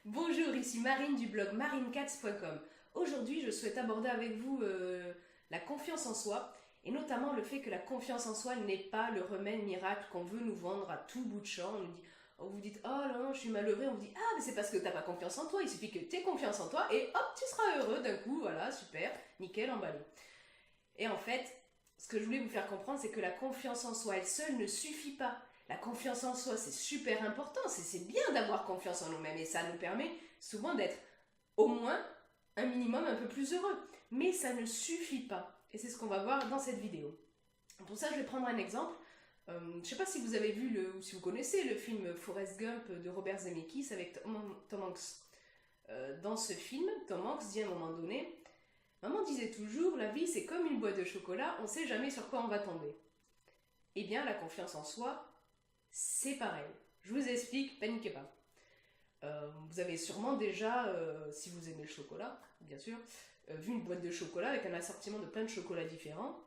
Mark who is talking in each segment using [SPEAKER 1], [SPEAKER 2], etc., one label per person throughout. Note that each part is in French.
[SPEAKER 1] Bonjour, ici Marine du blog marinecats.com. Aujourd'hui, je souhaite aborder avec vous la confiance en soi et notamment le fait que la confiance en soi n'est pas le remède miracle qu'on veut nous vendre à tout bout de champ. On nous dit, vous dites, oh là, je suis malheureux. On vous dit, ah, mais c'est parce que t'as pas confiance en toi. Il suffit que tu aies confiance en toi et hop, tu seras heureux d'un coup. Voilà, super, nickel, emballé. Et en fait, ce que je voulais vous faire comprendre, c'est que la confiance en soi, elle seule, ne suffit pas. La confiance en soi, c'est super important, c'est bien d'avoir confiance en nous-mêmes et ça nous permet souvent d'être au moins un minimum un peu plus heureux. Mais ça ne suffit pas et c'est ce qu'on va voir dans cette vidéo. Pour ça, je vais prendre un exemple. Je ne sais pas si vous avez vu ou si vous connaissez le film Forrest Gump de Robert Zemeckis avec Tom Hanks. Dans ce film, Tom Hanks dit à un moment donné, maman disait toujours, la vie c'est comme une boîte de chocolat, on ne sait jamais sur quoi on va tomber. Eh bien, la confiance en soi, c'est pareil. Je vous explique, paniquez pas. Vous avez sûrement déjà, si vous aimez le chocolat, bien sûr, vu une boîte de chocolat avec un assortiment de plein de chocolats différents.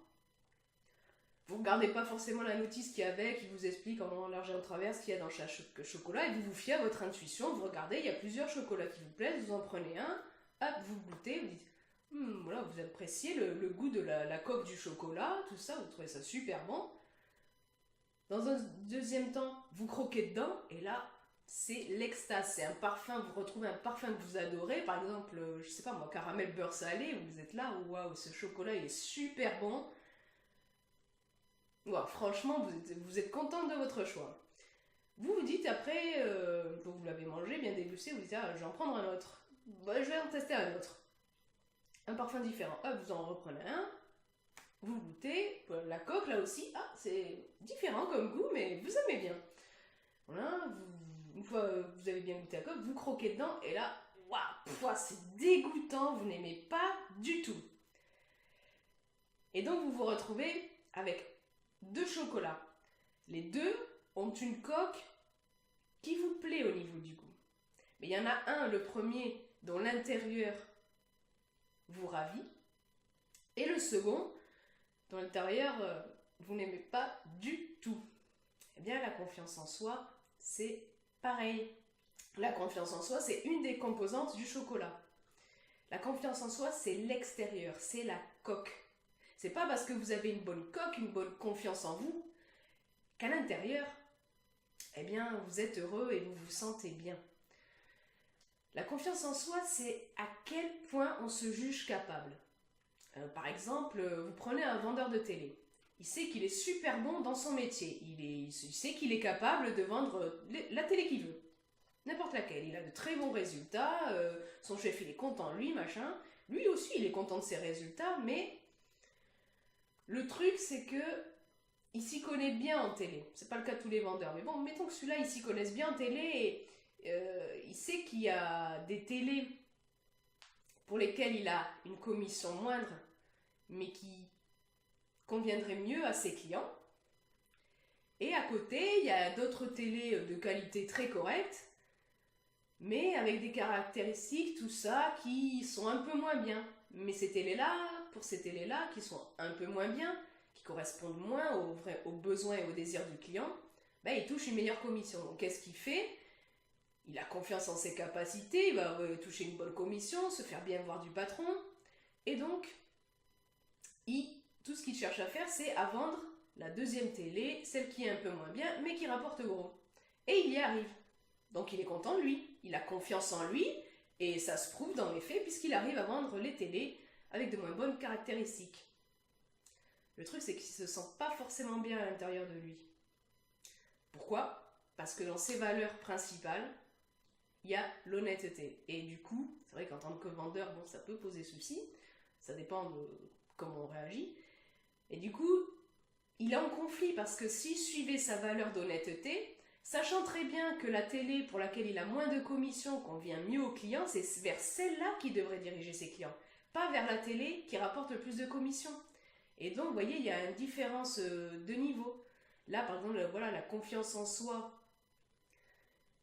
[SPEAKER 1] Vous ne regardez pas forcément la notice qu'il y a avec, qui vous explique en large et en travers ce qu'il y a dans chaque chocolat, et vous vous fiez à votre intuition, vous regardez, il y a plusieurs chocolats qui vous plaisent, vous en prenez un, hop, vous goûtez, vous dites, voilà, vous appréciez le goût de la coque du chocolat, tout ça, vous trouvez ça super bon. Dans un deuxième temps, vous croquez dedans, et là, c'est l'extase, c'est un parfum, vous retrouvez un parfum que vous adorez, par exemple, je sais pas moi, caramel beurre salé, vous êtes là, waouh, ce chocolat il est super bon. Wow, franchement, vous êtes content de votre choix. Vous vous dites après, vous l'avez mangé, bien dégusté, vous dites, ah, je vais en prendre un autre. Bah, je vais en tester un autre. Un parfum différent. Hop, vous en reprenez un. Vous goûtez. La coque, là aussi, ah, c'est différent comme goût, mais vous aimez bien. Voilà, une fois vous avez bien goûté la coque, vous croquez dedans, et là, waouh, c'est dégoûtant, vous n'aimez pas du tout. Et donc, vous vous retrouvez avec deux chocolats. Les deux ont une coque qui vous plaît au niveau du goût. Mais il y en a un, le premier, dont l'intérieur vous ravit, et le second, dont l'intérieur vous n'aimez pas du tout. Eh bien, la confiance en soi, c'est pareil. La confiance en soi, c'est une des composantes du chocolat. La confiance en soi, c'est l'extérieur, c'est la coque. C'est pas parce que vous avez une bonne coque, une bonne confiance en vous, qu'à l'intérieur, eh bien, vous êtes heureux et vous vous sentez bien. La confiance en soi, c'est à quel point on se juge capable. Par exemple, vous prenez un vendeur de télé. Il sait qu'il est super bon dans son métier. Il sait qu'il est capable de vendre la télé qu'il veut. N'importe laquelle. Il a de très bons résultats. Son chef, il est content de lui, machin. Lui aussi, il est content de ses résultats. Mais le truc, c'est que il s'y connaît bien en télé. C'est pas le cas de tous les vendeurs. Mais bon, mettons que celui-là, il s'y connaisse bien en télé. Et il sait qu'il y a des télés pour lesquelles il a une commission moindre, mais qui conviendrait mieux à ses clients. Et à côté, il y a d'autres télés de qualité très correcte, mais avec des caractéristiques, tout ça, qui sont un peu moins bien. Mais ces télés-là, pour ces télés-là, qui sont un peu moins bien, qui correspondent moins aux besoins et aux désirs du client, ben, il touche une meilleure commission. Donc qu'est-ce qu'il fait? Il a confiance en ses capacités, il va toucher une bonne commission, se faire bien voir du patron, et donc, tout ce qu'il cherche à faire, c'est à vendre la deuxième télé, celle qui est un peu moins bien, mais qui rapporte gros. Et il y arrive. Donc il est content de lui, il a confiance en lui, et ça se prouve dans les faits, puisqu'il arrive à vendre les télés avec de moins bonnes caractéristiques. Le truc, c'est qu'il ne se sent pas forcément bien à l'intérieur de lui. Pourquoi? Parce que dans ses valeurs principales, il y a l'honnêteté. Et du coup, c'est vrai qu'en tant que vendeur, bon, ça peut poser souci, ça dépend de comment on réagit. Et du coup, il est en conflit parce que s'il suivait sa valeur d'honnêteté, sachant très bien que la télé pour laquelle il a moins de commissions convient mieux aux clients, c'est vers celle-là qu'il devrait diriger ses clients, pas vers la télé qui rapporte le plus de commissions. Et donc, vous voyez, il y a une différence de niveau. Là, par exemple, voilà, la confiance en soi,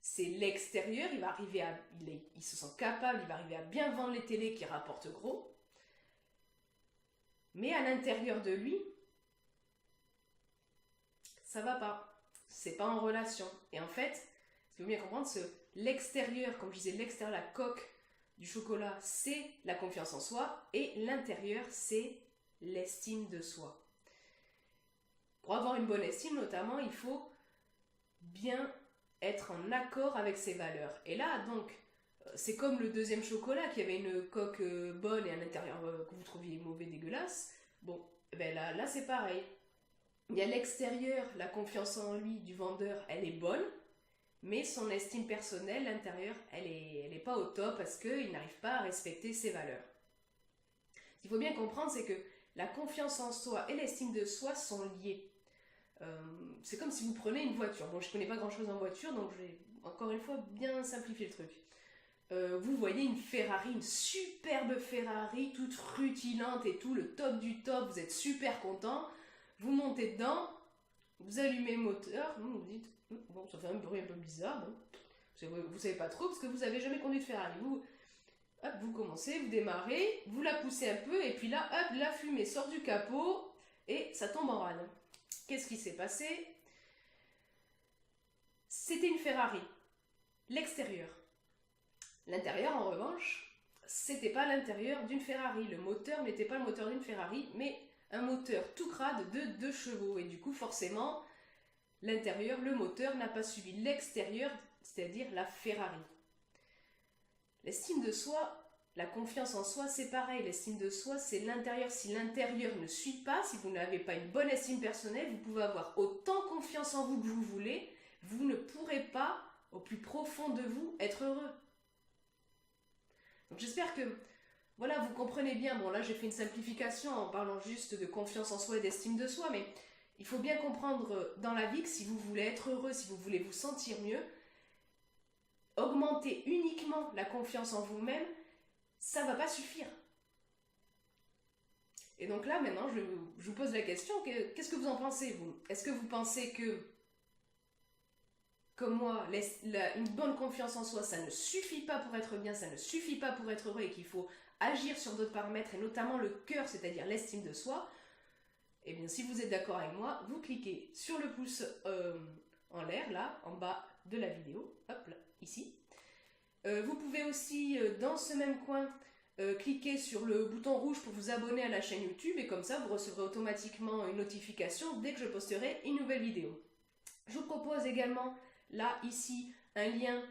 [SPEAKER 1] c'est l'extérieur, il se sent capable, il va arriver à bien vendre les télés qui rapportent gros. Mais à l'intérieur de lui, ça va pas. C'est pas en relation. Et en fait, ce qu'il faut bien comprendre, l'extérieur, comme je disais, l'extérieur, la coque du chocolat, c'est la confiance en soi, et l'intérieur, c'est l'estime de soi. Pour avoir une bonne estime, notamment, il faut bien être en accord avec ses valeurs. Et là, donc, c'est comme le deuxième chocolat qui avait une coque bonne et un intérieur que vous trouviez mauvais, dégueulasse. Bon, ben là c'est pareil. Il y a l'extérieur, la confiance en lui du vendeur, elle est bonne, mais son estime personnelle, l'intérieur, elle est pas au top parce qu'il n'arrive pas à respecter ses valeurs. Ce qu'il faut bien comprendre, c'est que la confiance en soi et l'estime de soi sont liées. C'est comme si vous prenez une voiture. Bon, je connais pas grand chose en voiture, donc je vais encore une fois bien simplifier le truc. Vous voyez une Ferrari, une superbe Ferrari, toute rutilante et tout, le top du top, vous êtes super content, vous montez dedans, vous allumez le moteur, vous dites, bon, ça fait un bruit un peu bizarre, bon, vous savez pas trop parce que vous avez jamais conduit de Ferrari. Vous commencez, vous démarrez, vous la poussez un peu et puis là, hop, la fumée sort du capot et ça tombe en rade. Qu'est-ce qui s'est passé? C'était une Ferrari, l'extérieur. L'intérieur, en revanche, c'était pas l'intérieur d'une Ferrari. Le moteur n'était pas le moteur d'une Ferrari, mais un moteur tout crade de 2 chevaux. Et du coup, forcément, l'intérieur, le moteur n'a pas suivi l'extérieur, c'est-à-dire la Ferrari. L'estime de soi, la confiance en soi, c'est pareil. L'estime de soi, c'est l'intérieur. Si l'intérieur ne suit pas, si vous n'avez pas une bonne estime personnelle, vous pouvez avoir autant confiance en vous que vous voulez, vous ne pourrez pas, au plus profond de vous, être heureux. Donc j'espère que, voilà, vous comprenez bien. Bon, là, j'ai fait une simplification en parlant juste de confiance en soi et d'estime de soi, mais il faut bien comprendre dans la vie que si vous voulez être heureux, si vous voulez vous sentir mieux, augmenter uniquement la confiance en vous-même, ça ne va pas suffire. Et donc là, maintenant, je vous pose la question, qu'est-ce que vous en pensez, vous? Est-ce que vous pensez que, comme moi, une bonne confiance en soi, ça ne suffit pas pour être bien, ça ne suffit pas pour être heureux et qu'il faut agir sur d'autres paramètres, et notamment le cœur, c'est-à-dire l'estime de soi? Eh bien, si vous êtes d'accord avec moi, vous cliquez sur le pouce en l'air, là, en bas de la vidéo, hop là, ici. Vous pouvez aussi, dans ce même coin, cliquer sur le bouton rouge pour vous abonner à la chaîne YouTube, et comme ça, vous recevrez automatiquement une notification dès que je posterai une nouvelle vidéo. Je vous propose également, là, ici, un lien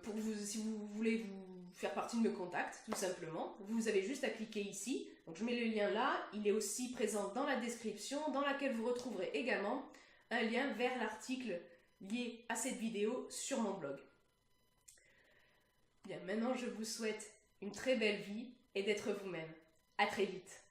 [SPEAKER 1] pour vous, si vous voulez vous faire partie de mes contacts, tout simplement. Vous avez juste à cliquer ici. Donc je mets le lien là, il est aussi présent dans la description, dans laquelle vous retrouverez également un lien vers l'article lié à cette vidéo sur mon blog. Bien, maintenant je vous souhaite une très belle vie et d'être vous-même. À très vite.